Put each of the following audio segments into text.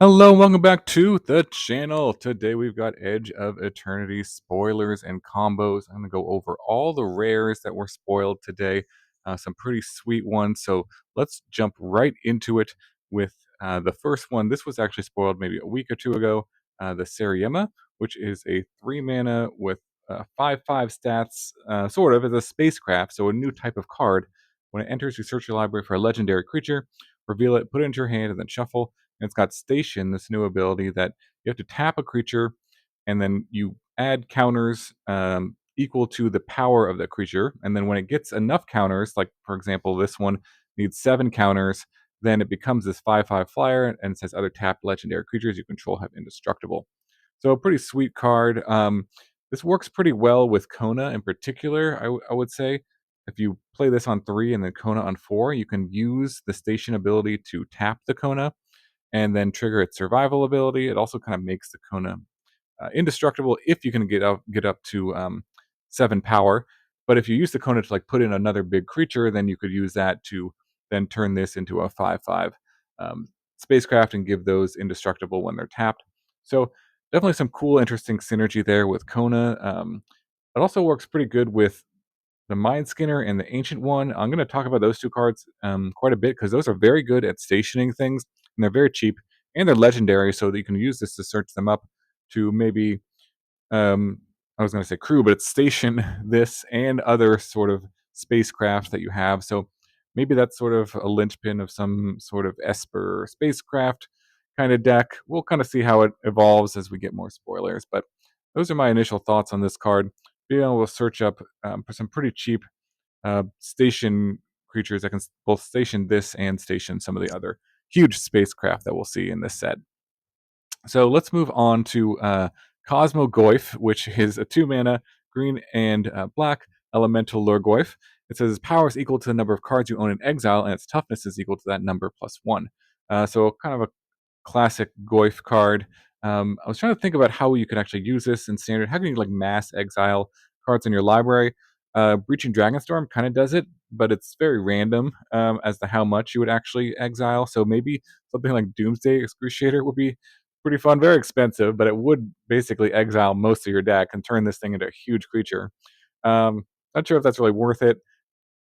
Hello, and welcome back to the channel. Today we've got Edge of Eternity spoilers and combos. I'm going to go over all the rares that were spoiled today, some pretty sweet ones. So let's jump right into it with the first one. This was actually spoiled maybe a week or two ago. The Serma, which is a 3 mana with 5/5 stats, sort of as a spacecraft, so a new type of card. When it enters, you search your library for a legendary creature, reveal it, put it into your hand, and then shuffle. And it's got Station, this new ability that you have to tap a creature, and then you add counters equal to the power of the creature. And then when it gets enough counters, like for example, this one needs 7 counters, then it becomes this 5/5 flyer and says other tapped legendary creatures you control have indestructible. So a pretty sweet card. This works pretty well with Kona in particular, I would say. If you play this on 3 and then Kona on 4, you can use the Station ability to tap the Kona and then trigger its survival ability. It also kind of makes the Kona indestructible if you can get up to 7 power. But if you use the Kona to like put in another big creature, then you could use that to then turn this into a 5/5 um, spacecraft and give those indestructible when they're tapped. So definitely some cool, interesting synergy there with Kona. It also works pretty good with the Mind Skinner and the Ancient One. I'm going to talk about those two cards quite a bit because those are very good at stationing things, and they're very cheap, and they're legendary, so that you can use this to search them up to maybe, I was going to say crew, but it's station this and other sort of spacecraft that you have. So maybe that's sort of a linchpin of some sort of Esper spacecraft kind of deck. We'll kind of see how it evolves as we get more spoilers, but those are my initial thoughts on this card. Being able to search up for some pretty cheap station creatures that can both station this and station some of the other huge spacecraft that we'll see in this set. So let's move on to Cosmo Goy, which is a 2 mana green and black elemental Lurgoyf. It says its power is equal to the number of cards you own in exile, and its toughness is equal to that number plus 1. So kind of a classic Goyf card. I was trying to think about how you could actually use this in standard. How can you like mass exile cards in your library? Breaching Dragonstorm kind of does it, but it's very random as to how much you would actually exile. So maybe something like Doomsday Excruciator would be pretty fun. Very expensive, but it would basically exile most of your deck and turn this thing into a huge creature. Not sure if that's really worth it.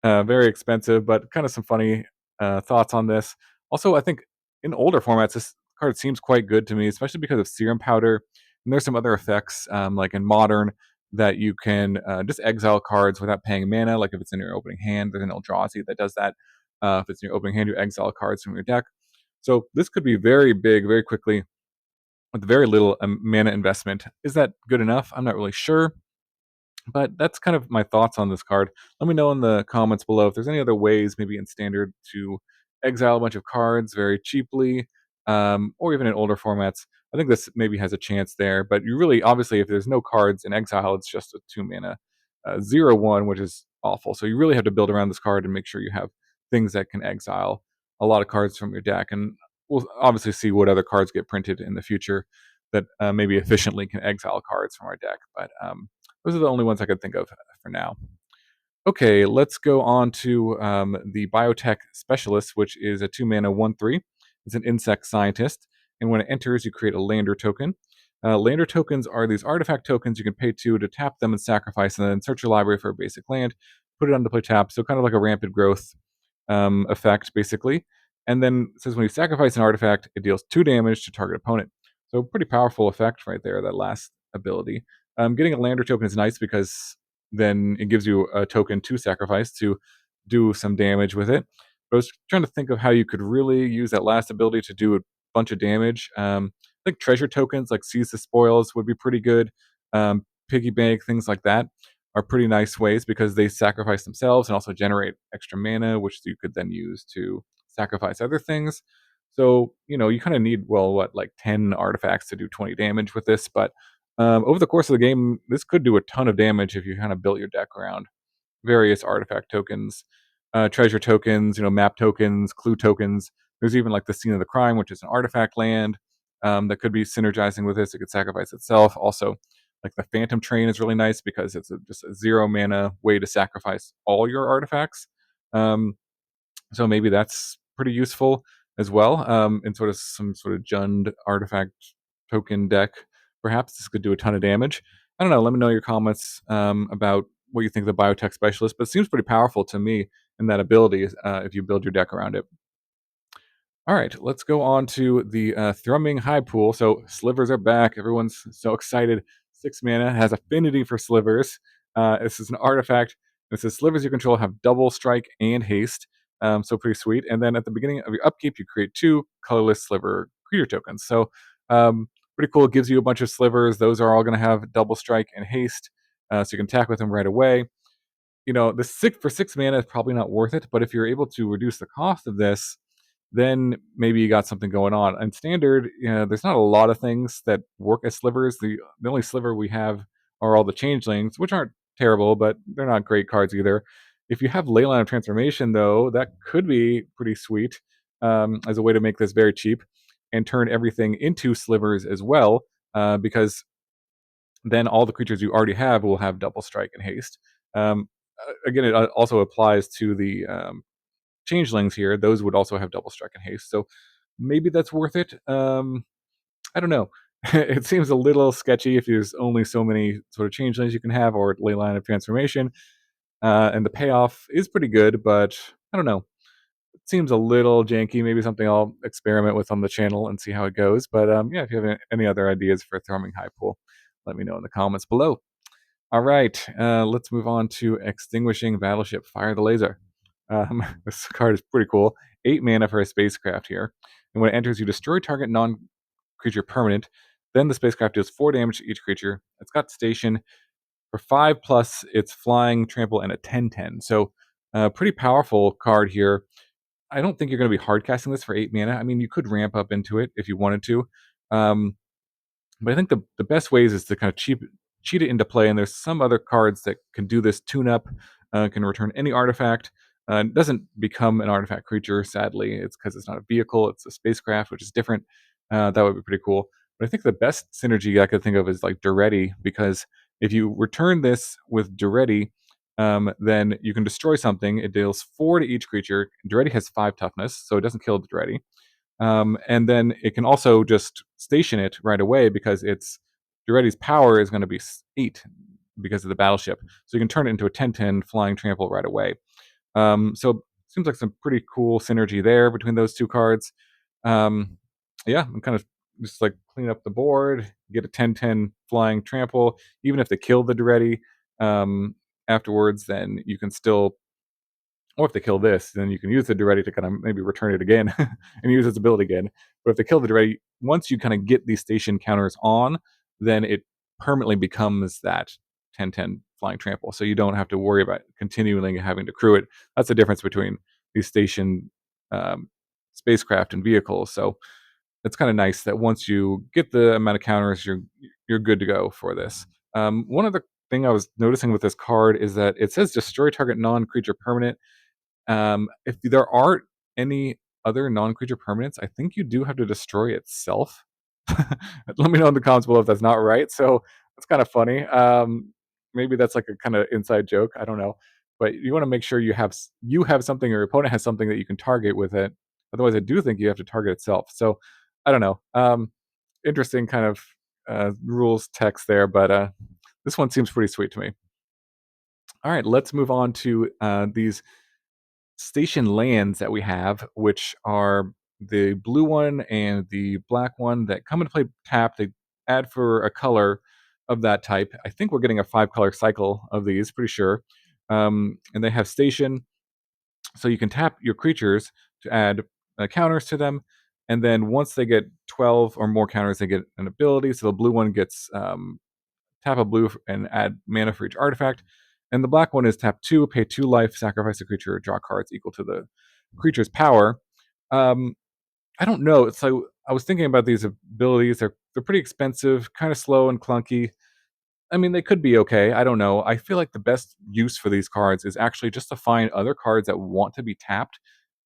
Very expensive, but kind of some funny thoughts on this. Also, I think in older formats, this card seems quite good to me, especially because of Serum Powder. And there's some other effects, like in Modern, that you can just exile cards without paying mana. Like if it's in your opening hand, there's an Eldrazi that does that. If it's in your opening hand, you exile cards from your deck. So this could be very big, very quickly, with very little mana investment. Is that good enough? I'm not really sure. But that's kind of my thoughts on this card. Let me know in the comments below if there's any other ways, maybe in standard, to exile a bunch of cards very cheaply, or even in older formats. I think this maybe has a chance there. But you really, obviously, if there's no cards in exile, it's just a 2 mana 0/1, which is awful. So you really have to build around this card and make sure you have things that can exile a lot of cards from your deck. And we'll obviously see what other cards get printed in the future that maybe efficiently can exile cards from our deck. But those are the only ones I could think of for now. Okay, let's go on to the Biotech Specialist, which is a 2 mana 1/3. It's an insect scientist, and when it enters, you create a lander token. Lander tokens are these artifact tokens you can pay to tap them and sacrifice, and then search your library for a basic land, put it onto play tap, so kind of like a rampant growth effect, basically. And then it says when you sacrifice an artifact, it deals 2 damage to target opponent. So pretty powerful effect right there, that last ability. Getting a lander token is nice because then it gives you a token to sacrifice to do some damage with it. But I was trying to think of how you could really use that last ability to do a bunch of damage. I think treasure tokens like Seize the Spoils would be pretty good. Piggy bank, things like that are pretty nice ways because they sacrifice themselves and also generate extra mana, which you could then use to sacrifice other things. So, you kind of need, well, like 10 artifacts to do 20 damage with this. But over the course of the game, this could do a ton of damage if you kind of built your deck around various artifact tokens, treasure tokens, map tokens, clue tokens. There's even like the Scene of the Crime, which is an artifact land that could be synergizing with this. It could sacrifice itself. Also, like the Phantom Train is really nice because it's just a 0 mana way to sacrifice all your artifacts. So maybe that's pretty useful. as well, in sort of some sort of Jund artifact token deck. Perhaps this could do a ton of damage. I don't know. Let me know your comments about what you think of the Biotech Specialist, but it seems pretty powerful to me in that ability if you build your deck around it. All right, let's go on to the Thrumming High Pool. So slivers are back. Everyone's so excited. 6 mana has affinity for slivers. This is an artifact. This says slivers you control have double strike and haste. So pretty sweet. And then at the beginning of your upkeep, you create 2 colorless sliver creature tokens. So pretty cool. It gives you a bunch of slivers. Those are all going to have double strike and haste. So you can attack with them right away. You know, the 6 mana is probably not worth it, but if you're able to reduce the cost of this, then maybe you got something going on. In standard, there's not a lot of things that work as slivers. The only sliver we have are all the changelings, which aren't terrible, but they're not great cards either. If you have Leyline of Transformation, though, that could be pretty sweet as a way to make this very cheap and turn everything into slivers as well, because then all the creatures you already have will have double strike and haste. Again, it also applies to the changelings here. Those would also have double strike and haste. So maybe that's worth it. I don't know. It seems a little sketchy if there's only so many sort of changelings you can have, or Leyline of Transformation. And the payoff is pretty good, but I don't know. It seems a little janky. Maybe something I'll experiment with on the channel and see how it goes. But yeah, if you have any other ideas for Thrumming High Pool, let me know in the comments below. All right, let's move on to Extinguishing Battleship Fire the Laser. This card is pretty cool. 8 mana for a spacecraft here. And when it enters, you destroy target non-creature permanent. Then the spacecraft deals 4 damage to each creature. It's got station. For 5+, it's flying, trample, and a 10/10. So, pretty powerful card here. I don't think you're going to be hard casting this for 8 mana. I mean, you could ramp up into it if you wanted to. But I think the best ways is to kind of cheat it into play, and there's some other cards that can do this tune-up, can return any artifact. It doesn't become an artifact creature, sadly. It's because it's not a vehicle, it's a spacecraft, which is different. That would be pretty cool. But I think the best synergy I could think of is like Duretti, because if you return this with Duretti, then you can destroy something. It deals 4 to each creature. Duretti has 5 toughness, so it doesn't kill the Duretti. And then it can also just station it right away because its Duretti's power is going to be 8 because of the battleship. So you can turn it into a 10/10 flying trample right away. So it seems like some pretty cool synergy there between those two cards. Yeah, I'm kind of just like clean up the board, get a 10/10 flying trample. Even if they kill the Duretti afterwards, then you can still, or if they kill this, then you can use the Duretti to kind of maybe return it again and use its ability again. But if they kill the Duretti, once you kind of get these station counters on, then it permanently becomes that 10/10 flying trample. So you don't have to worry about continually having to crew it. That's the difference between these station spacecraft and vehicles. So it's kind of nice that once you get the amount of counters, you're good to go for this. One other thing I was noticing with this card is that it says destroy target non-creature permanent. If there aren't any other non-creature permanents, I think you do have to destroy itself. Let me know in the comments below if that's not right. So that's kind of funny. Maybe that's like a kind of inside joke. I don't know, but you want to make sure you have something, or your opponent has something that you can target with it. Otherwise, I do think you have to target itself. So I don't know. Interesting kind of rules text there, but this one seems pretty sweet to me. All right, let's move on to these station lands that we have, which are the blue one and the black one that come into play tap. They add for a color of that type. I think we're getting a 5-color cycle of these, pretty sure. And they have station, so you can tap your creatures to add counters to them. And then once they get 12 or more counters, they get an ability. So the blue one gets tap a blue and add mana for each artifact. And the black one is tap 2, pay 2 life, sacrifice a creature, draw cards equal to the creature's power. I don't know. So I was thinking about these abilities. They're pretty expensive, kind of slow and clunky. I mean, they could be okay. I don't know. I feel like the best use for these cards is actually just to find other cards that want to be tapped.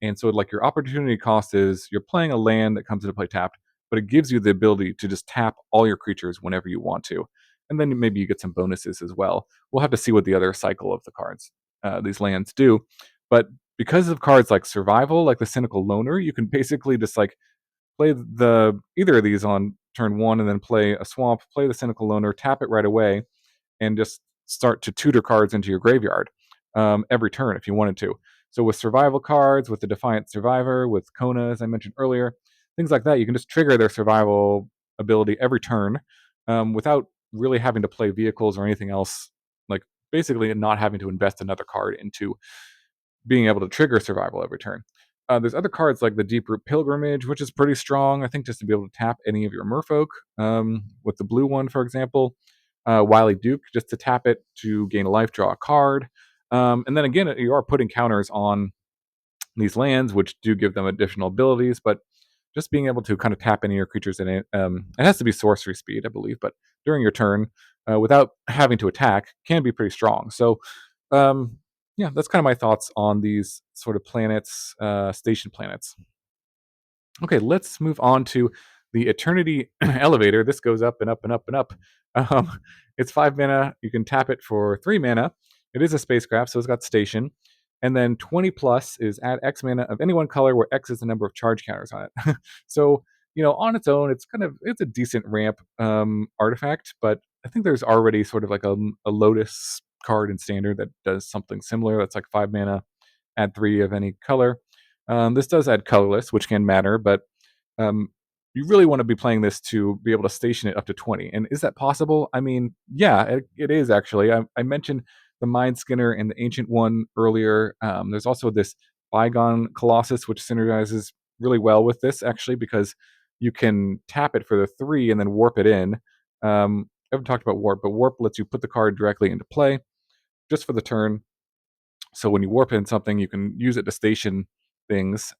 And so, like, your opportunity cost is you're playing a land that comes into play tapped, but it gives you the ability to just tap all your creatures whenever you want to. And then maybe you get some bonuses as well. We'll have to see what the other cycle of the cards, these lands do. But because of cards like Survival, like the Cynical Loner, you can basically just like play either of these on turn 1 and then play a swamp, play the Cynical Loner, tap it right away, and just start to tutor cards into your graveyard every turn if you wanted to. So with survival cards, with the Defiant Survivor, with Kona, as I mentioned earlier, things like that, you can just trigger their survival ability every turn without really having to play vehicles or anything else. Like basically not having to invest another card into being able to trigger survival every turn. There's other cards like the Deep Root Pilgrimage, which is pretty strong. I think just to be able to tap any of your merfolk with the blue one, for example. Wily Duke, just to tap it to gain a life, draw a card. And then again, you are putting counters on these lands, which do give them additional abilities, but just being able to kind of tap any of your creatures in it. It has to be sorcery speed, I believe, but during your turn, without having to attack, can be pretty strong. So, yeah, that's kind of my thoughts on these sort of planets, station planets. Okay, let's move on to the Eternity Elevator. This goes up and up and up and up. Um, it's 5 mana. You can tap it for 3 mana. It is a spacecraft, so it's got station. And then 20 plus is add X mana of any one color where X is the number of charge counters on it. So, on its own, it's a decent ramp artifact, but I think there's already sort of like a Lotus card in Standard that does something similar. That's like 5 mana, add 3 of any color. This does add colorless, which can matter, but you really want to be playing this to be able to station it up to 20. And is that possible? I mean, yeah, it is actually. I mentioned the Mind Skinner and the Ancient One earlier. There's also this Bygone Colossus, which synergizes really well with this, actually, because you can tap it for the 3 and then warp it in. I haven't talked about warp, but warp lets you put the card directly into play just for the turn. So when you warp in something, you can use it to station things,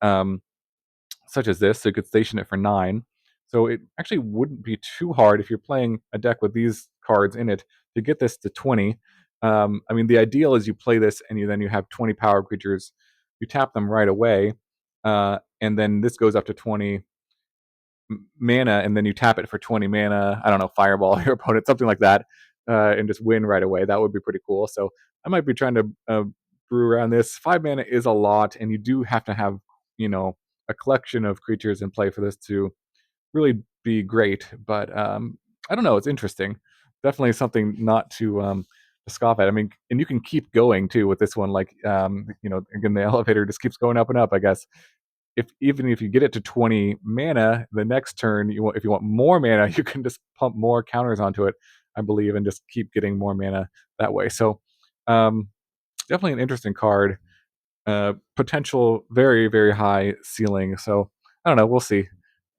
such as this. So you could station it for 9. So it actually wouldn't be too hard if you're playing a deck with these cards in it to get this to 20. I mean, the ideal is you play this and then you have 20 power creatures. You tap them right away, and then this goes up to 20 mana, and then you tap it for 20 mana. I don't know, fireball your opponent, something like that, and just win right away. That would be pretty cool. So I might be trying to brew around this. 5 mana is a lot, and you do have to have a collection of creatures in play for this to really be great. But I don't know. It's interesting. Definitely something not to scoff at. I mean, and you can keep going too with this one. Like again, the elevator just keeps going up and up, I guess. Even if you get it to 20 mana, the next turn, if you want more mana, you can just pump more counters onto it, I believe, and just keep getting more mana that way. So definitely an interesting card. Potential very, very high ceiling. So I don't know. We'll see.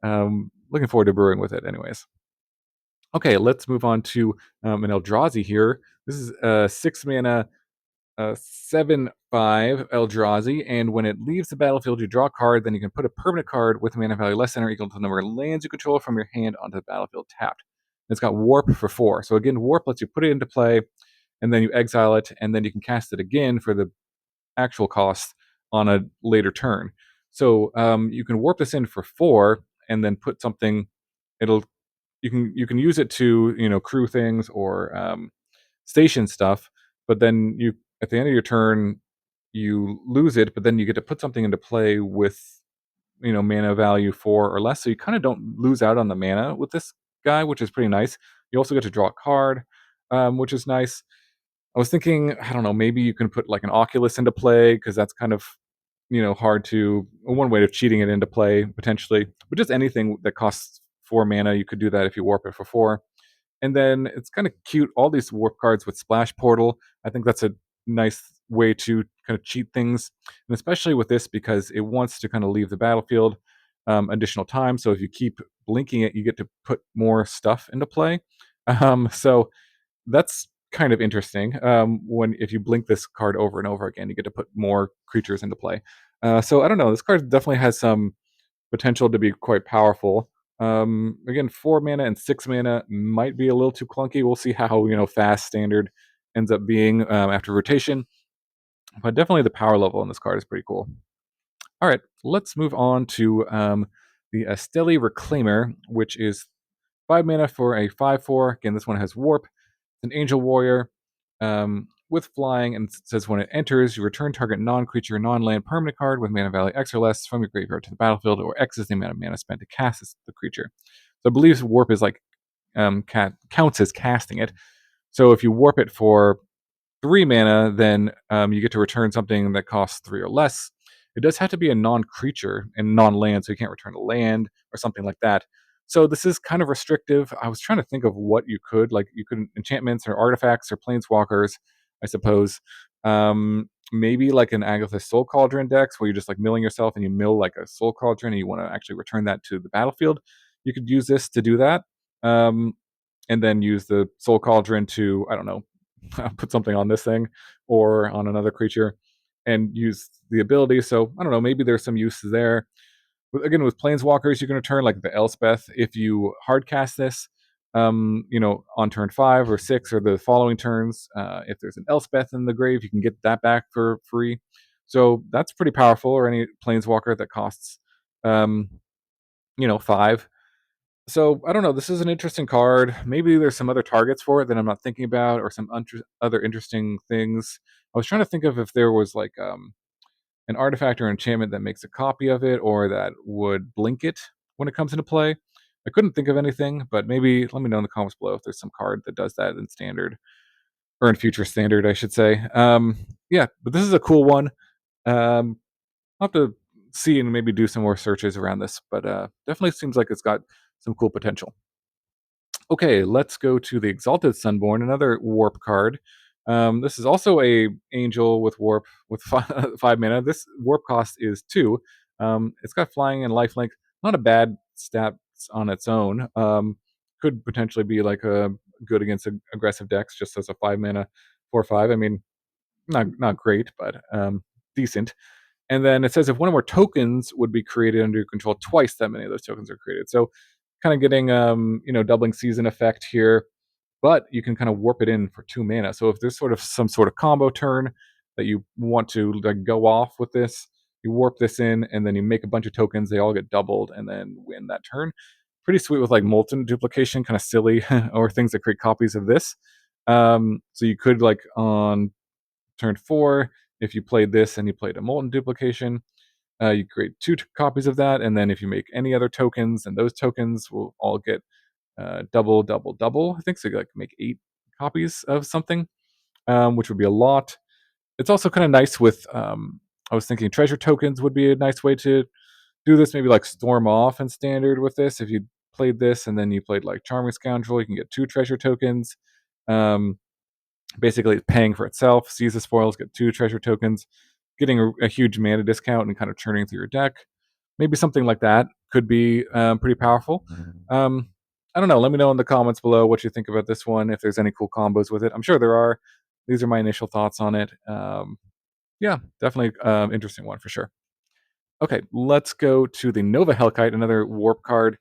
Looking forward to brewing with it anyways. Okay, let's move on to an Eldrazi here. This is 6 mana, 7/5 Eldrazi, and when it leaves the battlefield, you draw a card. Then you can put a permanent card with a mana value less than or equal to the number of lands you control from your hand onto the battlefield tapped. It's got Warp for 4. So again, Warp lets you put it into play, and then you exile it, and then you can cast it again for the actual cost on a later turn. So you can warp this in for 4, and then put something. You can use it to crew things or station stuff, but then you at the end of your turn you lose it, but then you get to put something into play with mana value 4 or less, so you kind of don't lose out on the mana with this guy, which is pretty nice. You also get to draw a card, which is nice. I was thinking, I don't know, maybe you can put like an Oculus into play, because that's kind of hard to one way of cheating it into play potentially. But just anything that costs 4 mana, you could do that if you warp it for 4. And then it's kind of cute, all these warp cards with Splash Portal. I think that's a nice way to kind of cheat things, and especially with this because it wants to kind of leave the battlefield additional time. So if you keep blinking it, you get to put more stuff into play. So that's kind of interesting. When if you blink this card over and over again, you get to put more creatures into play. So I don't know. This card definitely has some potential to be quite powerful. Again, 4 mana and 6 mana might be a little too clunky. We'll see how fast Standard ends up being after rotation. But definitely the power level on this card is pretty cool. All right, let's move on to the EstelliReclaimer, which is 5 mana for a 5/4. Again, this one has Warp. It's an Angel Warrior. with flying, and it says when it enters, you return target non-creature, non-land permanent card with mana value X or less from your graveyard to the battlefield, or X is the amount of mana spent to cast the creature. So I believe warp is like counts as casting it. So if you warp it for 3 mana, then you get to return something that costs 3 or less. It does have to be a non-creature and non-land, so you can't return a land or something like that. So this is kind of restrictive. I was trying to think of what you could, like you could enchantments or artifacts or planeswalkers, I suppose. Maybe like an Agatha's Soul Cauldron decks where you're just like milling yourself and you mill like a Soul Cauldron and you want to actually return that to the battlefield. You could use this to do that. And then use the Soul Cauldron to, I don't know, put something on this thing or on another creature and use the ability. So I don't know, maybe there's some use there. Again, with planeswalkers, you can return like the Elspeth if you hard cast this. On turn 5 or 6 or the following turns, if there's an Elspeth in the grave, you can get that back for free. So that's pretty powerful. Or any planeswalker that costs, 5. So I don't know. This is an interesting card. Maybe there's some other targets for it that I'm not thinking about, or some other interesting things. I was trying to think of if there was like an artifact or enchantment that makes a copy of it, or that would blink it when it comes into play. I couldn't think of anything, but maybe let me know in the comments below if there's some card that does that in standard or in future standard, I should say. Yeah, but this is a cool one. I'll have to see and maybe do some more searches around this, but definitely seems like it's got some cool potential. Okay, let's go to the Exalted Sunborn, another warp card. This is also a angel with warp with 5 mana. This warp cost is 2. It's got flying and lifelink. Not a bad stat on its own. Could potentially be like a good against aggressive decks, just as a 5 mana 4/5. I mean, not great, but decent. And then it says if one or more tokens would be created under your control, twice that many of those tokens are created. So kind of getting doubling season effect here, but you can kind of warp it in for 2 mana. So if there's sort of some sort of combo turn that you want to like go off with this, you warp this in and then you make a bunch of tokens, they all get doubled and then win that turn. Pretty sweet with like molten duplication, kind of silly, or things that create copies of this. So you could like on turn 4, if you played this and you played a molten duplication, you create 2 copies of that, and then if you make any other tokens, and those tokens will all get double, double, double. I think so. Like make 8 copies of something, which would be a lot. It's also kind of nice with. I was thinking treasure tokens would be a nice way to do this. Maybe like storm off in standard with this. If you played this and then you played like Charming Scoundrel, you can get 2 treasure tokens. Basically, it's paying for itself. Seize the spoils, get 2 treasure tokens, getting a huge mana discount and kind of churning through your deck. Maybe something like that could be pretty powerful. I don't know. Let me know in the comments below what you think about this one, if there's any cool combos with it. I'm sure there are. These are my initial thoughts on it. Yeah, definitely interesting one for sure. Okay, let's go to the Nova Helkite, another warp card.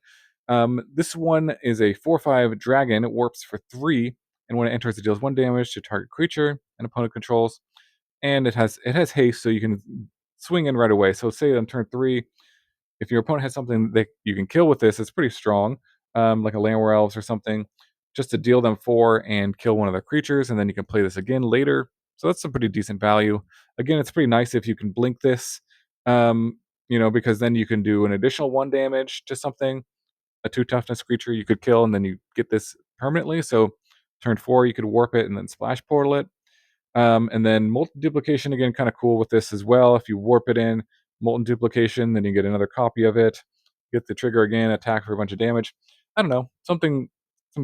This one is a 4/5 dragon. It warps for 3, and when it enters, it deals 1 damage to target creature an opponent controls. And it has haste, so you can swing in right away. So say on turn 3, if your opponent has something that you can kill with this, it's pretty strong, like a Landware Elves or something, just to deal them 4 and kill one of their creatures, and then you can play this again later. So that's some pretty decent value. Again, it's pretty nice if you can blink this, because then you can do an additional 1 damage to something, a 2 toughness creature you could kill, and then you get this permanently. So turn 4, you could warp it and then splash portal it. And then molten duplication, again, kind of cool with this as well. If you warp it in, molten duplication, then you get another copy of it. Get the trigger again, attack for a bunch of damage. I don't know, some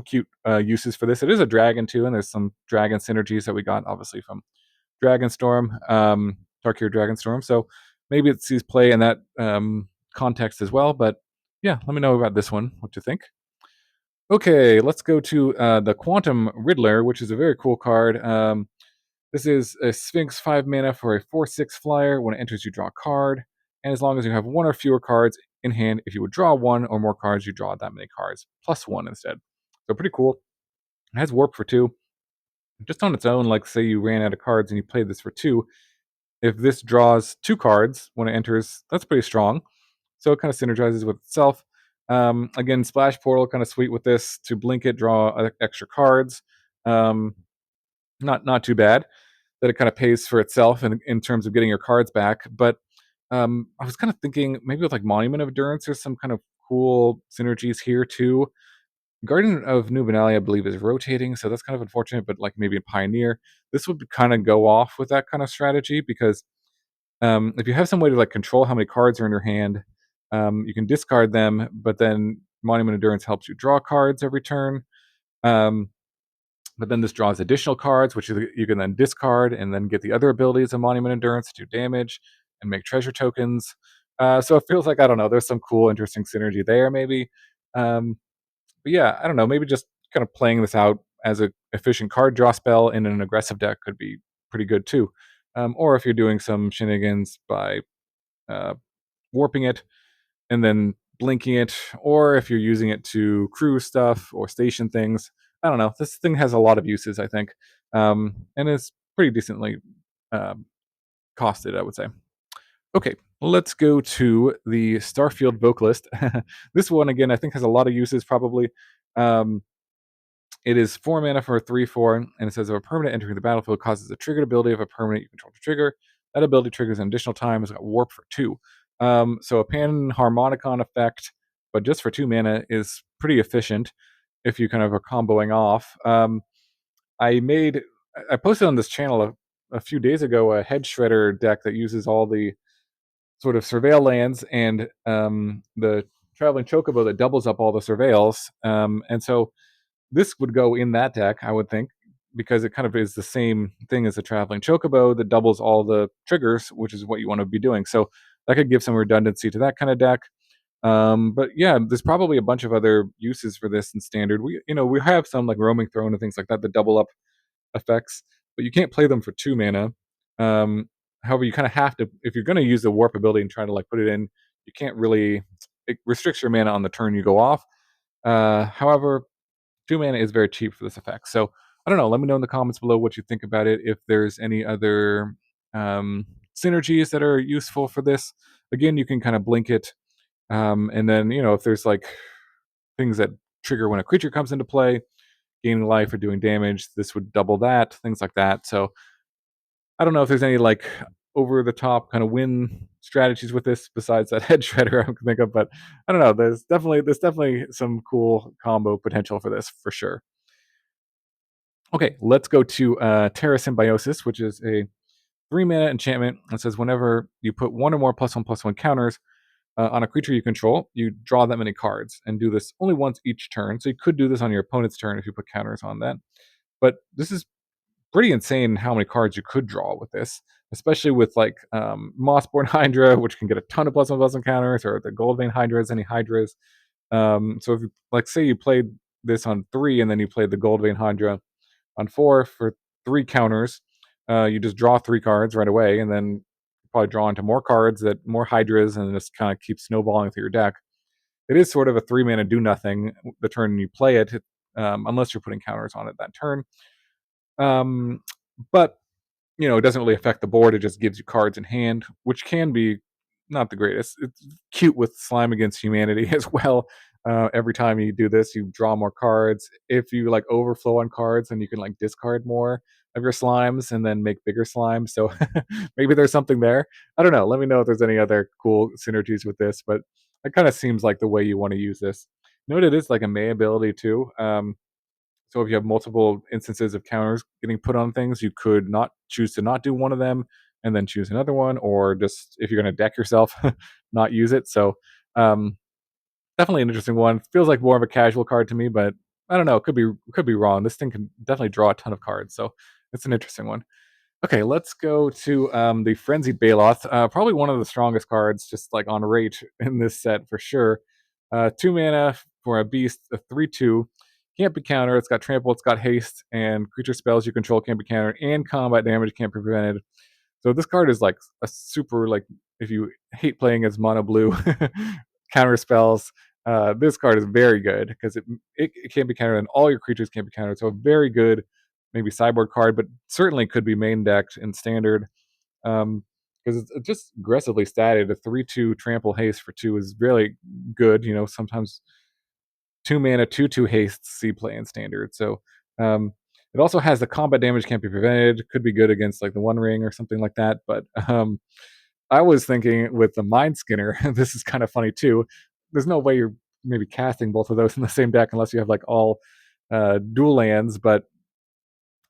cute uses for this. It is a dragon too, and there's some dragon synergies that we got obviously from Dragonstorm, Tarkir Dragonstorm. So maybe it sees play in that context as well. But yeah, let me know about this one. What you think? Okay, let's go to the Quantum Riddler, which is a very cool card. This is a Sphinx 5 mana for a 4/6 flyer. When it enters, you draw a card. And as long as you have 1 or fewer cards in hand, if you would draw 1 or more cards, you draw that many cards, plus 1 instead. So pretty cool. It has warp for 2. Just on its own, like say you ran out of cards and you played this for 2, if this draws 2 cards when it enters, that's pretty strong. So it kind of synergizes with itself. Again, Splash Portal kind of sweet with this to blink it, draw extra cards. Not too bad. that it kind of pays for itself in terms of getting your cards back. But I was kind of thinking maybe with like Monument of Endurance, there's some kind of cool synergies here too. Guardian of New Benalia, I believe, is rotating, so that's kind of unfortunate. But like maybe in Pioneer, this would kind of go off with that kind of strategy because if you have some way to like control how many cards are in your hand, you can discard them, but then Monument of Endurance helps you draw cards every turn. Um, but then this draws additional cards, which you can then discard and then get the other abilities of Monument Endurance to do damage and make treasure tokens. So it feels like, I don't know, there's some cool, interesting synergy there, maybe. But yeah, I don't know, maybe just kind of playing this out as a efficient card draw spell in an aggressive deck could be pretty good too. Or if you're doing some shenanigans by uh, warping it and then blinking it, or if you're using it to cruise stuff or station things. I don't know. This thing has a lot of uses, I think, and it's pretty decently um, costed, I would say. Okay, let's go to the Starfield Vocalist. This one, again, I think has a lot of uses, probably. Um, it is 4 mana for a 3/4, and it says if a permanent entering the battlefield causes a triggered ability of a permanent you control to trigger, that ability triggers an additional time. It's got warp for 2. So a Panharmonicon effect, but just for 2 mana, is pretty efficient if you kind of are comboing off. I posted on this channel a few days ago a Head Shredder deck that uses all the sort of surveil lands and the traveling chocobo that doubles up all the surveils. And so this would go in that deck, I would think, because it kind of is the same thing as a traveling chocobo that doubles all the triggers, which is what you want to be doing. So that could give some redundancy to that kind of deck. But yeah, there's probably a bunch of other uses for this in standard. We have some like roaming throne and things like that double up effects, but you can't play them for 2 mana. Um, However, you kind of have to if you're going to use the warp ability and try to like put it in. You can't really it restricts your mana on the turn you go off. However, 2 mana is very cheap for this effect. So I don't know. Let me know in the comments below what you think about it. If there's any other synergies that are useful for this. Again, you can kind of blink it, and then if there's like things that trigger when a creature comes into play, gaining life or doing damage, this would double that. Things like that. So I don't know if there's any like over the top kind of win strategies with this besides that head shredder I can think of, but I don't know. There's definitely some cool combo potential for this for sure. Okay, let's go to Terra Symbiosis, which is a 3 mana enchantment. It says whenever you put one or more +1/+1 counters on a creature you control, you draw that many cards and do this only once each turn. So you could do this on your opponent's turn if you put counters on that. But this is pretty insane how many cards you could draw with this, especially with like Mossborn Hydra, which can get a ton of +1/+1 counters, or the Goldvein Hydras, any Hydras. So if you like, say you played this on 3 and then you played the Goldvein Hydra on 4 for 3 counters, you just draw 3 cards right away, and then probably draw into more cards, that more Hydras, and just kind of keep snowballing through your deck. It is sort of a 3 mana do nothing the turn you play it, unless you're putting counters on it that turn. But it doesn't really affect the board. It just gives you cards in hand, which can be not the greatest. It's cute with Slime Against Humanity as well. Every time you do this, you draw more cards. If you like overflow on cards, then you can like discard more of your slimes and then make bigger slimes. So maybe there's something there. I don't know. Let me know if there's any other cool synergies with this, but it kind of seems like the way you want to use this. Note it is like a May ability too. So if you have multiple instances of counters getting put on things, you could not choose to not do one of them and then choose another one, or just if you're going to deck yourself, not use it. So um, definitely an interesting one. Feels like more of a casual card to me, but I don't know. Could be wrong. This thing can definitely draw a ton of cards, so it's an interesting one. Okay, let's go to the Frenzied Baloth. Probably one of the strongest cards, just like on rate in this set for sure. 2 mana for a beast, a 3/2. Can't be countered. It's got trample, it's got haste, and creature spells you control can't be countered, and combat damage can't be prevented. So this card is like a super, like, if you hate playing as mono blue counter spells, this card is very good because it can't be countered, and all your creatures can't be countered. So a very good, maybe sideboard card, but certainly could be main decked in standard. Because it's just aggressively statted. A 3/2 trample haste for 2 is really good. Sometimes 2 mana 2/2 haste see play in standard. So It also has the combat damage can't be prevented. Could be good against like the One Ring or something like that. But I was thinking with the Mind Skinner, this is kind of funny too. There's no way you're maybe casting both of those in the same deck unless you have like all dual lands. But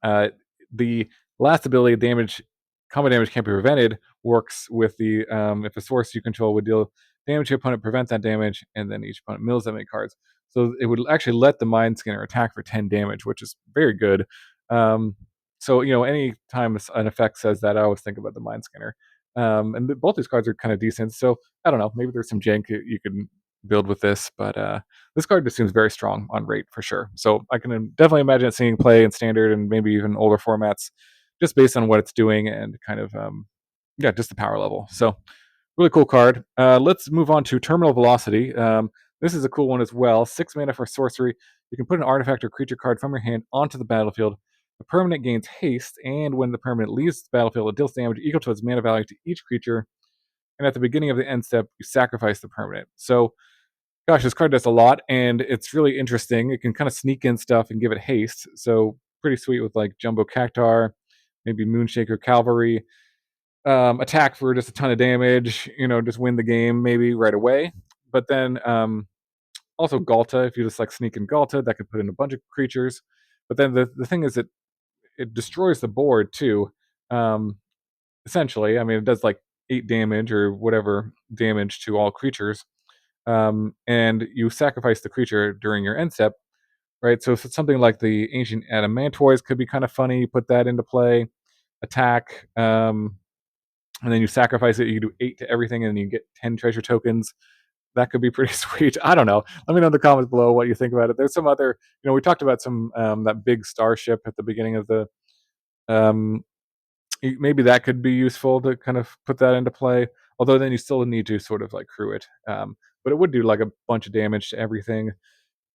uh, the last ability, damage, combat damage can't be prevented, works with the if a source you control would deal damage to your opponent, prevent that damage, and then each opponent mills that many cards. So it would actually let the Mind Skinner attack for 10 damage, which is very good. Um, so any time an effect says that, I always think about the Mind Skinner. And both these cards are kind of decent. So I don't know, maybe there's some jank you can build with this, but this card just seems very strong on rate for sure. So I can definitely imagine it seeing play in standard and maybe even older formats, just based on what it's doing and kind of just the power level. So really cool card. Let's move on to Terminal Velocity. This is a cool one as well. 6 mana for sorcery. You can put an artifact or creature card from your hand onto the battlefield. The permanent gains haste, and when the permanent leaves the battlefield, it deals damage equal to its mana value to each creature. And at the beginning of the end step, you sacrifice the permanent. So gosh, this card does a lot, and it's really interesting. It can kind of sneak in stuff and give it haste, so pretty sweet with like Jumbo Cactar, maybe Moonshaker Cavalry. Attack for just a ton of damage, just win the game maybe right away. But then also Galta, if you just like sneak in Galta, that could put in a bunch of creatures. But then the thing is that it destroys the board too. Um, Essentially, I mean, it does like 8 damage or whatever damage to all creatures, and you sacrifice the creature during your end step, right? So if it's something like the Ancient Adamantoids, could be kind of funny. Put that into play, attack, and then you sacrifice it. You do 8 to everything, and then you get 10 treasure tokens. That could be pretty sweet. I don't know. Let me know in the comments below what you think about it. There's some other, we talked about some that big starship at the beginning of the. Um, Maybe that could be useful to kind of put that into play. Although then you still need to sort of like crew it. But it would do like a bunch of damage to everything.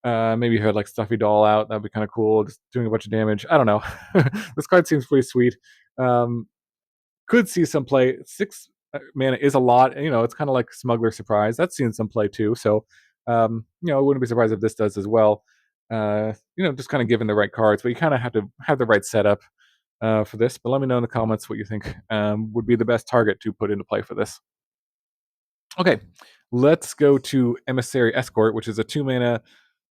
Maybe you had like Stuffy Doll out. That'd be kind of cool. Just doing a bunch of damage. I don't know. This card seems pretty sweet. Um, could see some play. 6 mana is a lot. It's kind of like Smuggler Surprise. That's seen some play too. So, I wouldn't be surprised if this does as well. Just kind of given the right cards, but you kind of have to have the right setup for this. But let me know in the comments what you think would be the best target to put into play for this. Okay, let's go to Emissary Escort, which is a 2 mana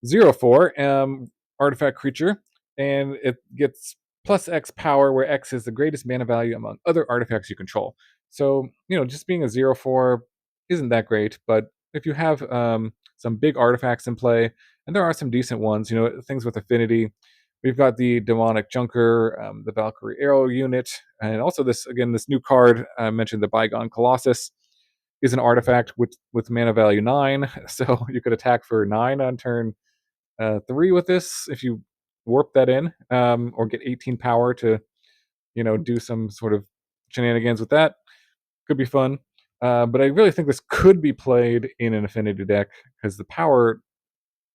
0/4 artifact creature, and it gets plus X power, where X is the greatest mana value among other artifacts you control. So, just being a 0/4 isn't that great, but if you have some big artifacts in play, and there are some decent ones, things with affinity. We've got the Demonic Junker, the Valkyrie Arrow unit, and also this new card I mentioned, the Bygone Colossus, is an artifact with mana value 9, so you could attack for 9 on turn 3 with this if you warp that in, or get 18 power to do some sort of shenanigans with that. Could be fun. But I really think this could be played in an affinity deck because the power,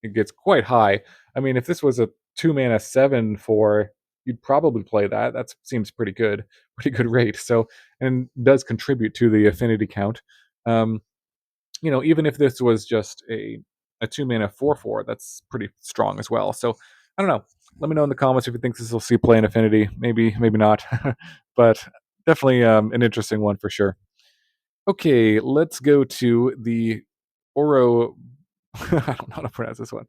it gets quite high. I mean, if this was a 2 mana 7/4, you'd probably play that. That seems pretty good, pretty good rate. So, and does contribute to the affinity count. Um, even if this was just a 2 mana 4/4, that's pretty strong as well. So I don't know. Let me know in the comments if you think this will see play in Affinity. Maybe, maybe not, but definitely an interesting one for sure. Okay, let's go to the Oro. I don't know how to pronounce this one.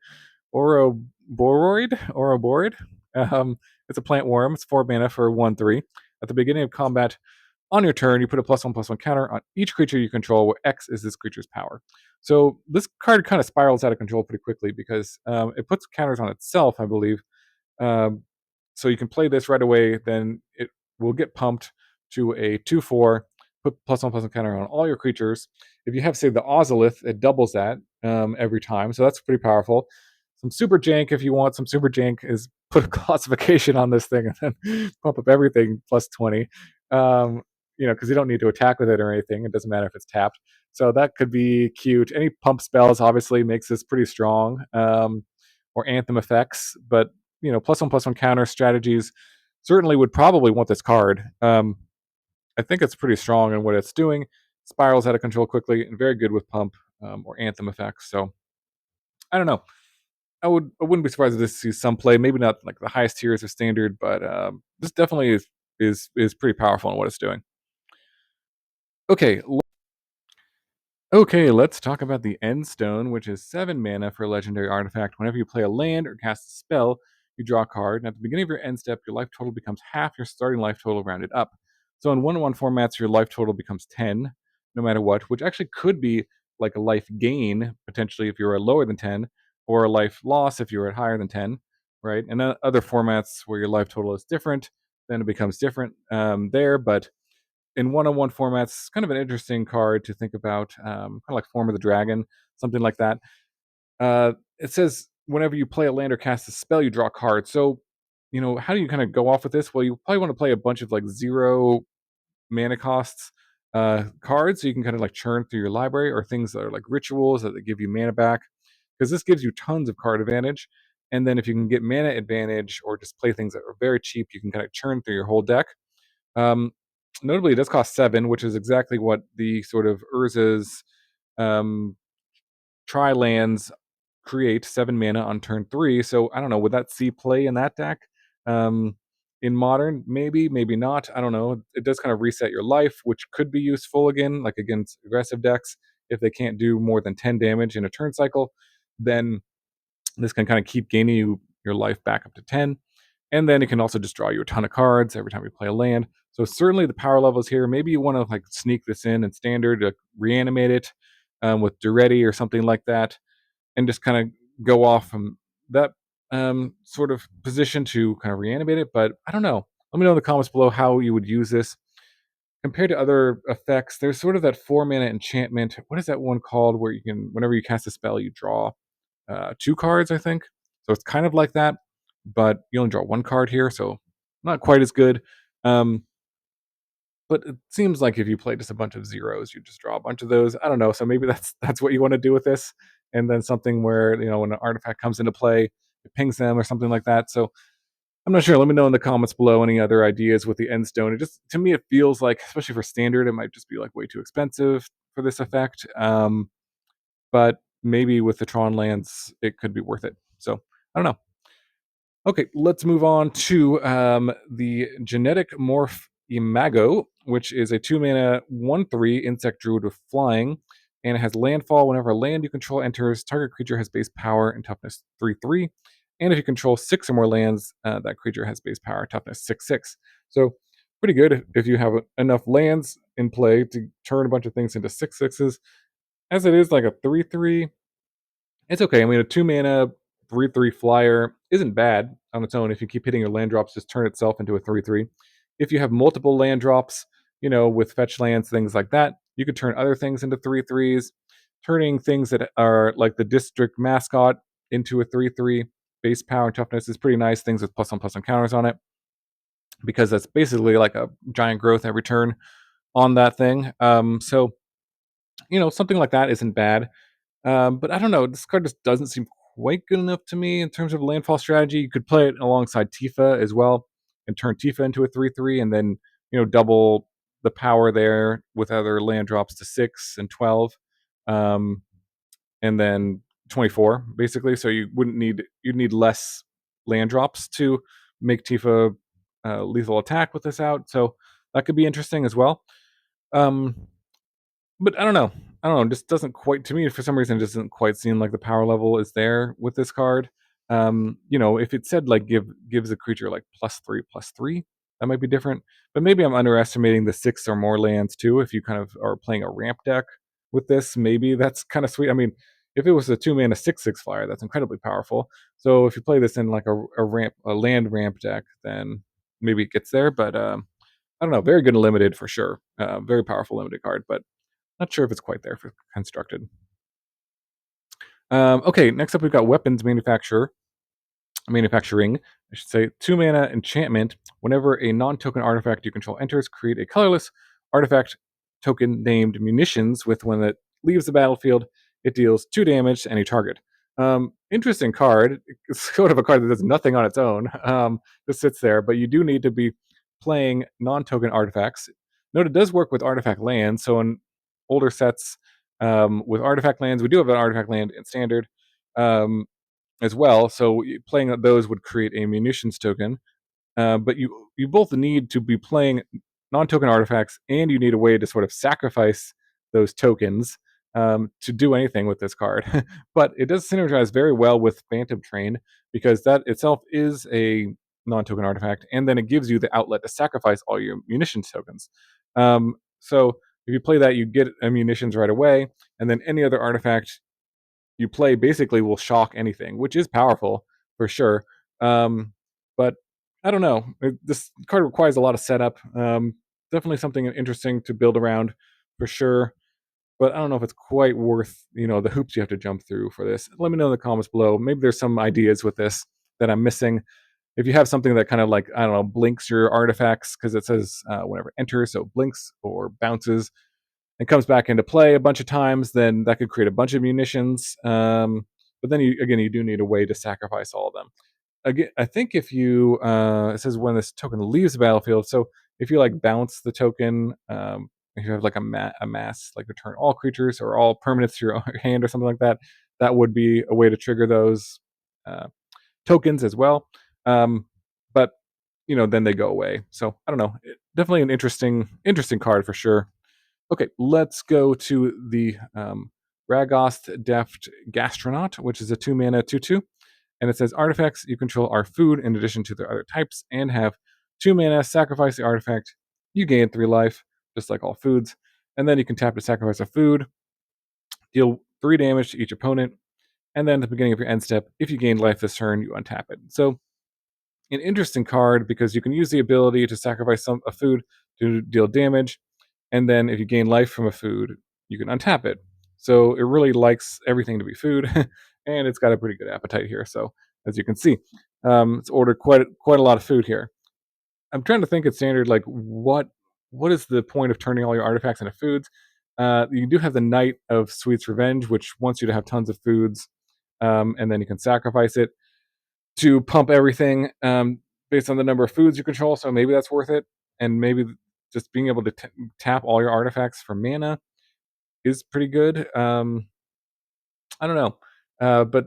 Ouroborid. It's a plant worm. It's 4 mana for 1/3. At the beginning of combat, on your turn, you put a +1/+1 counter on each creature you control, where X is this creature's power. So this card kind of spirals out of control pretty quickly because it puts counters on itself, I believe. Um, so you can play this right away. Then it will get pumped to a 2/4. Put +1/+1 counter on all your creatures. If you have, say, the Ozolith, it doubles that every time. So that's pretty powerful. Some super jank, if you want some super jank, is put a classification on this thing and then pump up everything +20. Because you don't need to attack with it or anything. It doesn't matter if it's tapped. So that could be cute. Any pump spells obviously makes this pretty strong, or anthem effects. But +1/+1 counter strategies certainly would probably want this card. I think it's pretty strong in what it's doing. Spirals out of control quickly and very good with pump or anthem effects. So I don't know. I wouldn't be surprised if this sees some play. Maybe not like the highest tiers of standard, but this definitely is pretty powerful in what it's doing. Okay, okay, let's talk about the End Stone, which is 7 mana for a legendary artifact. Whenever you play a land or cast a spell, you draw a card, and at the beginning of your end step, your life total becomes half your starting life total rounded up. So in 1-1 formats, your life total becomes 10, no matter what, which actually could be like a life gain, potentially, if you were at lower than 10, or a life loss if you were at higher than 10, right? And other formats where your life total is different, then it becomes different there, but in one-on-one formats, kind of an interesting card to think about, kind of like Form of the Dragon, something like that. It says whenever you play a land or cast a spell, you draw a card. So, how do you kind of go off with this? Well, you probably want to play a bunch of like 0 mana costs cards, so you can kind of like churn through your library, or things that are like rituals that give you mana back, because this gives you tons of card advantage. And then if you can get mana advantage or just play things that are very cheap, you can kind of churn through your whole deck. Um, Notably, it does cost 7, which is exactly what the sort of Urza's um, Tri lands create, 7 mana on turn 3. So I don't know, would that see play in that deck? In modern, maybe, maybe not. I don't know. It does kind of reset your life, which could be useful again, like against aggressive decks. If they can't do more than 10 damage in a turn cycle, then this can kind of keep gaining your life back up to 10. And then it can also just draw you a ton of cards every time you play a land. So certainly the power levels here. Maybe you want to like sneak this in standard to reanimate it with Duretti or something like that, and just kind of go off from that sort of position to kind of reanimate it. But I don't know. Let me know in the comments below how you would use this compared to other effects. There's sort of that 4 mana enchantment. What is that one called where you can, whenever you cast a spell, you draw 2 cards, I think. So it's kind of like that, but you only draw 1 card here, so not quite as good. Um, but it seems like if you play just a bunch of zeros, you just draw a bunch of those. I don't know. So maybe that's what you want to do with this, and then something where when an artifact comes into play, it pings them or something like that. So I'm not sure. Let me know in the comments below any other ideas with the end stone. It just, to me, it feels like, especially for standard, it might just be like way too expensive for this effect. But maybe with the Tron lands, it could be worth it. So I don't know. Okay, let's move on to the Genetic Morph Imago, which is a 2 mana 1/3 insect druid with flying, and it has landfall. Whenever a land you control enters, target creature has base power and toughness 3/3. And if you control 6 or more lands, that creature has base power, toughness 6/6. So pretty good if you have enough lands in play to turn a bunch of things into 6/6s. As it is like a 3/3, it's okay. I mean, a 2 mana 3/3 flyer isn't bad on its own. If you keep hitting your land drops, just turn itself into a 3/3. If you have multiple land drops, with fetch lands, things like that, you could turn other things into 3/3s. Turning things that are like the district mascot into a 3/3 base power and toughness is pretty nice. Things with +1/+1 counters on it, because that's basically like a giant growth every turn on that thing. So something like that isn't bad. But I don't know. This card just doesn't seem quite good enough to me in terms of landfall strategy. You could play it alongside Tifa as well, and turn Tifa into a 3/3, and then double the power there with other land drops to 6 and 12, um, and then 24 basically. So you'd need less land drops to make Tifa lethal attack with this out. So that could be interesting as well. Um, but I don't know. I don't know. It just doesn't quite, to me, for some reason, it doesn't quite seem like the power level is there with this card. If it said like gives a creature like +3/+3, that might be different. But maybe I'm underestimating the 6 or more lands too. If you kind of are playing a ramp deck with this, maybe that's kind of sweet. I mean, if it was a 2 mana 6/6 flyer, that's incredibly powerful. So if you play this in like a land ramp deck, then maybe it gets there. But I don't know. Very good and limited for sure. Very powerful limited card, but not sure if it's quite there for constructed. Okay, next up we've got weapons manufacturing. I should say 2 mana enchantment. Whenever a non-token artifact you control enters, create a colorless artifact token named munitions. With when it leaves the battlefield, it deals 2 damage to any target. Interesting card. It's sort of a card that does nothing on its own. Just sits there, but you do need to be playing non-token artifacts. Note it does work with artifact lands. So in older sets with artifact lands, we do have an artifact land in standard. Um, as well. So playing those would create a munitions token, but you both need to be playing non-token artifacts, and you need a way to sort of sacrifice those tokens to do anything with this card. But it does synergize very well with Phantom Train because that itself is a non-token artifact, and then it gives you the outlet to sacrifice all your munitions tokens. So if you play that, you get a munitions right away, and then any other artifact you play basically will shock anything, which is powerful for sure. But I don't know. This card requires a lot of setup. Definitely something interesting to build around for sure. But I don't know if it's quite worth the hoops you have to jump through for this. Let me know in the comments below. Maybe there's some ideas with this that I'm missing. If you have something that kind of like I don't know blinks your artifacts because it says whenever it enters, so it blinks or bounces and comes back into play a bunch of times, then that could create a bunch of munitions. But then you do need a way to sacrifice all of them. Again, I think if you it says when this token leaves the battlefield. So if you like bounce the token, if you have like a mass like return all creatures or all permanents to your hand or something like that, that would be a way to trigger those uh, tokens as well. But then they go away. So I don't know. Definitely an interesting card for sure. Okay, let's go to the Ragost Deft Gastronaut, which is a 2-mana 2/2. And it says artifacts you control are food in addition to their other types and have 2 mana, sacrifice the artifact. You gain 3 life, just like all foods. And then you can tap to sacrifice a food, deal 3 damage to each opponent. And then at the beginning of your end step, if you gain life this turn, you untap it. So an interesting card because you can use the ability to sacrifice a food to deal damage, and then if you gain life from a food, you can untap it. So it really likes everything to be food, and it's got a pretty good appetite here. So as you can see, it's ordered quite a lot of food here. I'm trying to think in standard like what is the point of turning all your artifacts into foods? You do have the Knight of Sweet's Revenge, which wants you to have tons of foods, and then you can sacrifice it to pump everything based on the number of foods you control. So maybe that's worth it, and maybe just being able to tap all your artifacts for mana is pretty good. I don't know, but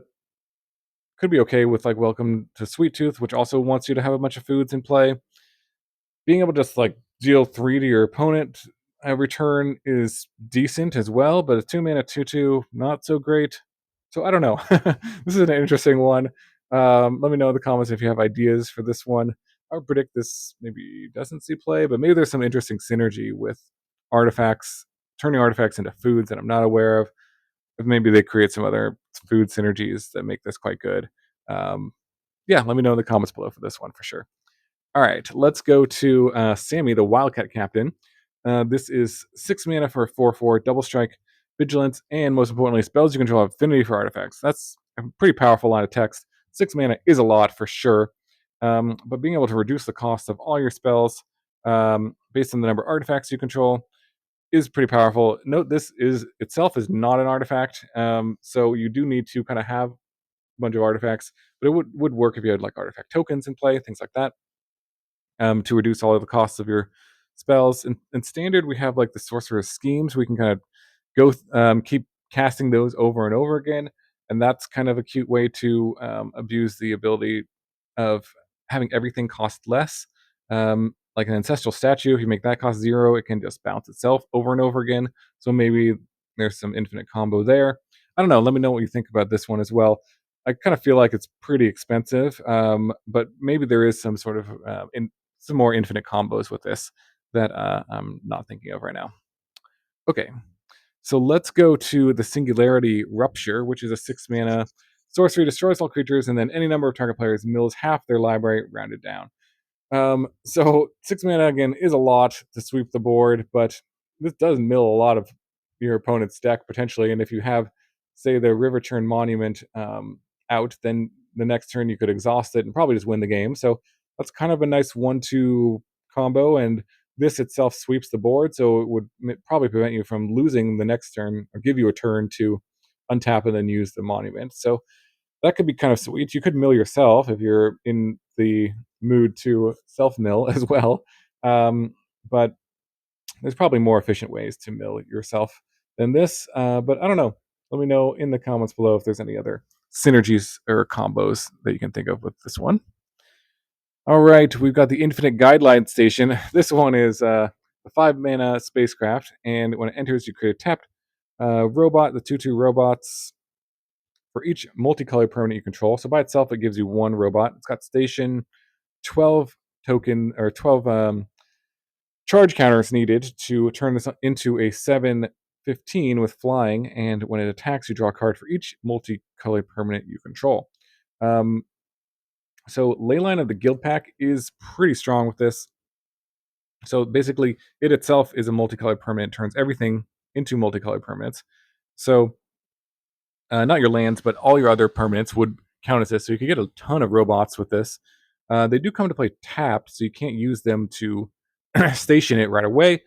could be okay with like Welcome to Sweet Tooth, which also wants you to have a bunch of foods in play. Being able to just like deal 3 to your opponent every turn is decent as well, but a 2-mana 2/2 not so great. So I don't know. This is an interesting one. Let me know in the comments if you have ideas for this one. I would predict this maybe doesn't see play, but maybe there's some interesting synergy with artifacts, turning artifacts into foods that I'm not aware of. But maybe they create some other food synergies that make this quite good. Um, yeah, let me know in the comments below for this one for sure. All right, let's go to Sammy, the Wildcat Captain. This is 6 mana for a 4/4, double strike, vigilance, and most importantly, spells you control have affinity for artifacts. That's a pretty powerful line of text. 6 mana is a lot for sure, but being able to reduce the cost of all your spells based on the number of artifacts you control is pretty powerful. Note this is itself is not an artifact, so you do need to kind of have a bunch of artifacts, but it would work if you had like artifact tokens in play, things like that, to reduce all of the costs of your spells. In standard, we have like the sorcerer's schemes. We can kind of go keep casting those over and over again, and that's kind of a cute way to abuse the ability of having everything cost less. Like an ancestral statue, if you make that cost 0, it can just bounce itself over and over again. So maybe there's some infinite combo there. I don't know. Let me know what you think about this one as well. I kind of feel like it's pretty expensive, but maybe there is some sort of some more infinite combos with this that I'm not thinking of right now. Okay, so let's go to the Singularity Rupture, which is a 6 mana sorcery, destroys all creatures, and then any number of target players mills half their library rounded down. So 6 mana again is a lot to sweep the board, but this does mill a lot of your opponent's deck potentially. And if you have, say, the River Churn Monument out, then the next turn you could exhaust it and probably just win the game. So that's kind of a nice 1/2 combo, and this itself sweeps the board, so it would probably prevent you from losing the next turn or give you a turn to untap and then use the monument. So that could be kind of sweet. You could mill yourself if you're in the mood to self mill as well. But there's probably more efficient ways to mill yourself than this. But I don't know. Let me know in the comments below if there's any other synergies or combos that you can think of with this one. All right, we've got the Infinite Guideline Station. This one is a 5 mana spacecraft, and when it enters, you create a tapped robot, the 2/2 robots for each multicolored permanent you control. So by itself, it gives you one robot. It's got station, 12 token or 12 charge counters needed to turn this into a 7/15 with flying, and when it attacks, you draw a card for each multicolored permanent you control. Um, so Leyline of the Guild Pack is pretty strong with this. So basically, it itself is a multicolored permanent, turns everything into multicolored permanents. So not your lands, but all your other permanents would count as this. So you could get a ton of robots with this. They do come to play tapped, so you can't use them to station it right away.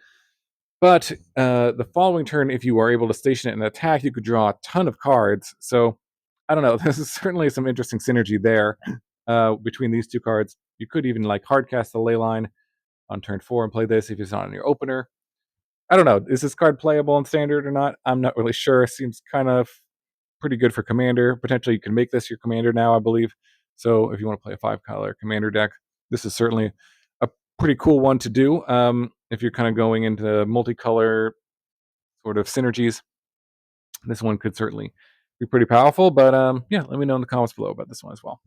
But the following turn, if you are able to station it and attack, you could draw a ton of cards. So I don't know. This is certainly some interesting synergy there between these two cards. You could even like hardcast the Leyline on turn 4 and play this if it's not on your opener. I don't know. Is this card playable in standard or not? I'm not really sure. It seems kind of pretty good for commander. Potentially, you can make this your commander now, I believe. So if you want to play a 5-color commander deck, this is certainly a pretty cool one to do. If you're kind of going into multicolor sort of synergies, this one could certainly be pretty powerful. But yeah, let me know in the comments below about this one as well.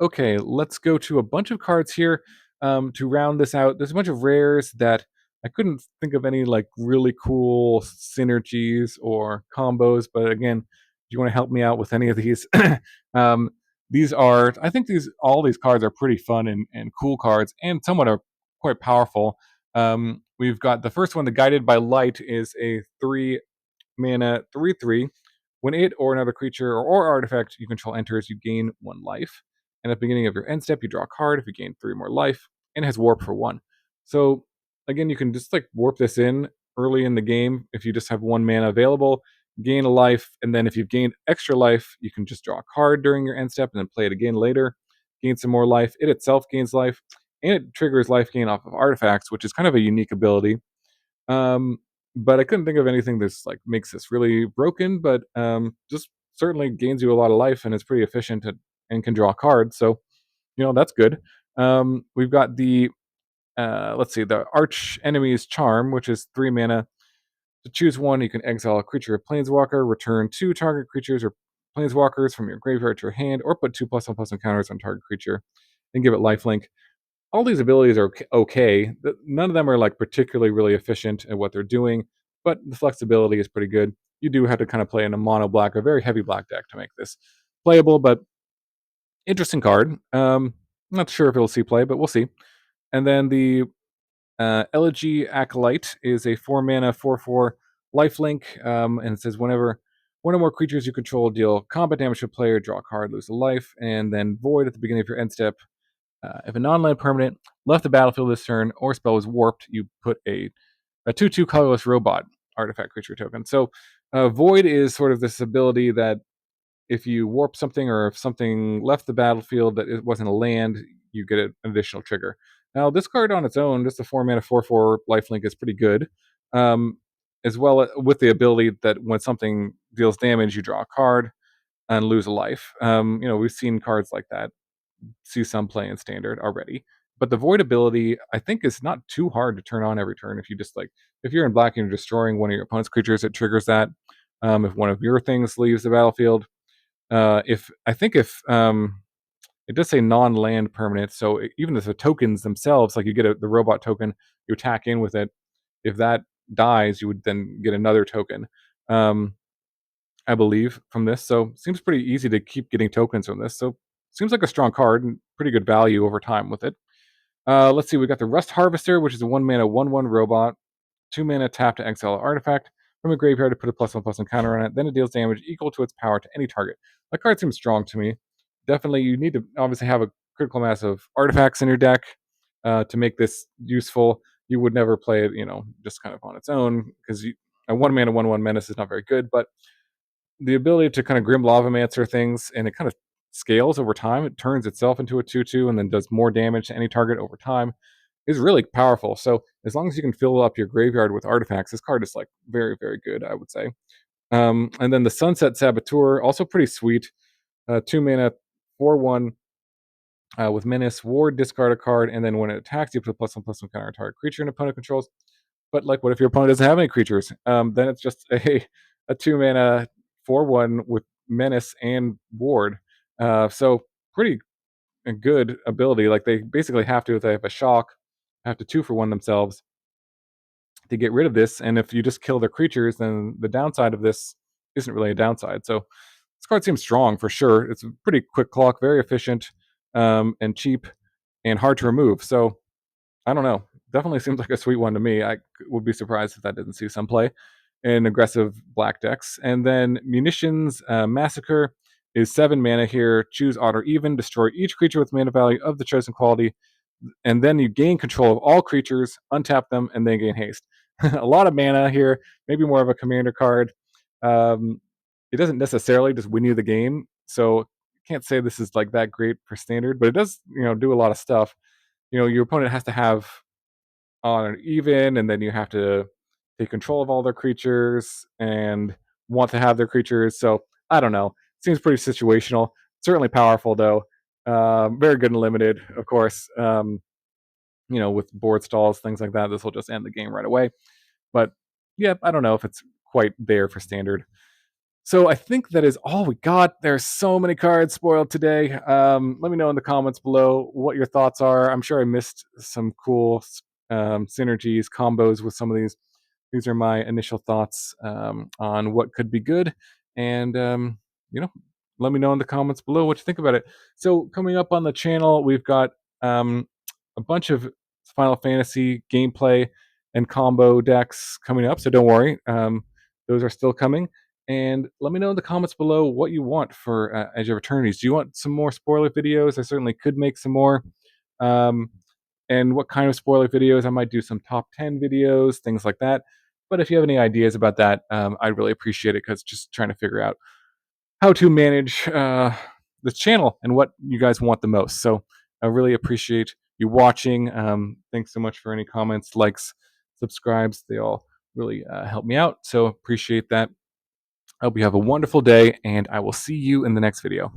Okay, let's go to a bunch of cards here to round this out. There's a bunch of rares that I couldn't think of any like really cool synergies or combos, but again, if you want to help me out with any of these, um, these are I think all these cards are pretty fun and cool cards, and somewhat are quite powerful. We've got the first one, the Guided by Light, is a 3-mana 3/3. When it or another creature or artifact you control enters, you gain 1 life. And at the beginning of your end step, you draw a card if you gain 3 more life, and it has warp for 1. So again, you can just like warp this in early in the game if you just have 1 mana available, gain a life, and then if you've gained extra life, you can just draw a card during your end step and then play it again later, gain some more life. It itself gains life, and it triggers life gain off of artifacts, which is kind of a unique ability. Um, but I couldn't think of anything that's like makes this really broken, but just certainly gains you a lot of life and is pretty efficient and can draw cards. So that's good. We've got the let's see, the Arch Enemy's Charm, which is 3 mana. To choose one, you can exile a creature or planeswalker, return 2 target creatures or planeswalkers from your graveyard to your hand, or put 2+1/+1 counters on target creature and give it lifelink. All these abilities are okay. None of them are like particularly really efficient at what they're doing, but the flexibility is pretty good. You do have to kind of play in a mono black, a very heavy black deck to make this playable, but interesting card. Not sure if it'll see play, but we'll see. And then the Elegy Acolyte is a 4-mana 4/4 lifelink, and it says whenever one or more creatures you control deal combat damage to a player, draw a card, lose a life, and then Void at the beginning of your end step. If a non-land permanent left the battlefield this turn or spell was warped, you put a 2/2 colorless robot artifact creature token. So Void is sort of this ability that if you warp something or if something left the battlefield that it wasn't a land, you get an additional trigger. Now, this card on its own, just a 4-mana 4/4 lifelink, is pretty good. As well with the ability that when something deals damage, you draw a card and lose a life. We've seen cards like that see some play in standard already. But the void ability, I think, is not too hard to turn on every turn. If you just like, if you're in black and you're destroying one of your opponent's creatures, it triggers that. If one of your things leaves the battlefield, if it does say non-land permanent, so even if the tokens themselves, like you get the robot token, you attack in with it. If that dies, you would then get another token. I believe, from this. So seems pretty easy to keep getting tokens from this. So seems like a strong card and pretty good value over time with it. Let's see, we got the Rust Harvester, which is a 1-mana 1/1 robot, 2-mana tap to exile an artifact from a graveyard to put a +1/+1 counter on it. Then it deals damage equal to its power to any target. That card seems strong to me. Definitely, you need to obviously have a critical mass of artifacts in your deck to make this useful. You would never play it, just kind of on its own because a 1-mana 1/1 menace is not very good, but the ability to kind of Grim Lavamancer things, and it kind of scales over time. It turns itself into a 2/2 and then does more damage to any target over time, is really powerful. So as long as you can fill up your graveyard with artifacts, this card is like very, very good, I would say. And then the Sunset Saboteur, also pretty sweet. 2 mana, 4/1 with Menace, Ward, discard a card, and then when it attacks, you put +1/+1 counter on target creature an opponent controls. But like, what if your opponent doesn't have any creatures? Then it's just a 2 mana 4/1 with Menace and Ward. So pretty good ability. Like, they basically have to, if they have a shock, have to 2-for-1 themselves to get rid of this. And if you just kill their creatures, then the downside of this isn't really a downside. So this card seems strong for sure. It's a pretty quick clock, very efficient, and cheap, and hard to remove. So I don't know. Definitely seems like a sweet one to me. I would be surprised if that didn't see some play in aggressive black decks. And then Munitions Massacre is 7 mana here. Choose odd or even. Destroy each creature with mana value of the chosen quality. And then you gain control of all creatures, untap them, and then gain haste. A lot of mana here. Maybe more of a commander card. It doesn't necessarily just win you the game. So I can't say this is like that great for standard, but it does, do a lot of stuff. Your opponent has to have on an even, and then you have to take control of all their creatures and want to have their creatures. So I don't know. Seems pretty situational. Certainly powerful though. Very good and limited, of course. With board stalls, things like that. This will just end the game right away. But yeah, I don't know if it's quite there for standard. So I think that is all we got. There's so many cards spoiled today. Let me know in the comments below what your thoughts are. I'm sure I missed some cool synergies, combos with some of these. These are my initial thoughts on what could be good. And, let me know in the comments below what you think about it. So coming up on the channel, we've got a bunch of Final Fantasy gameplay and combo decks coming up. So don't worry. Those are still coming. And let me know in the comments below what you want for Edge of Eternities. Do you want some more spoiler videos? I certainly could make some more. And what kind of spoiler videos? I might do some top 10 videos, things like that. But if you have any ideas about that, I'd really appreciate it, because just trying to figure out how to manage this channel and what you guys want the most. So I really appreciate you watching. Thanks so much for any comments, likes, subscribes. They all really help me out. So appreciate that. I hope you have a wonderful day, and I will see you in the next video.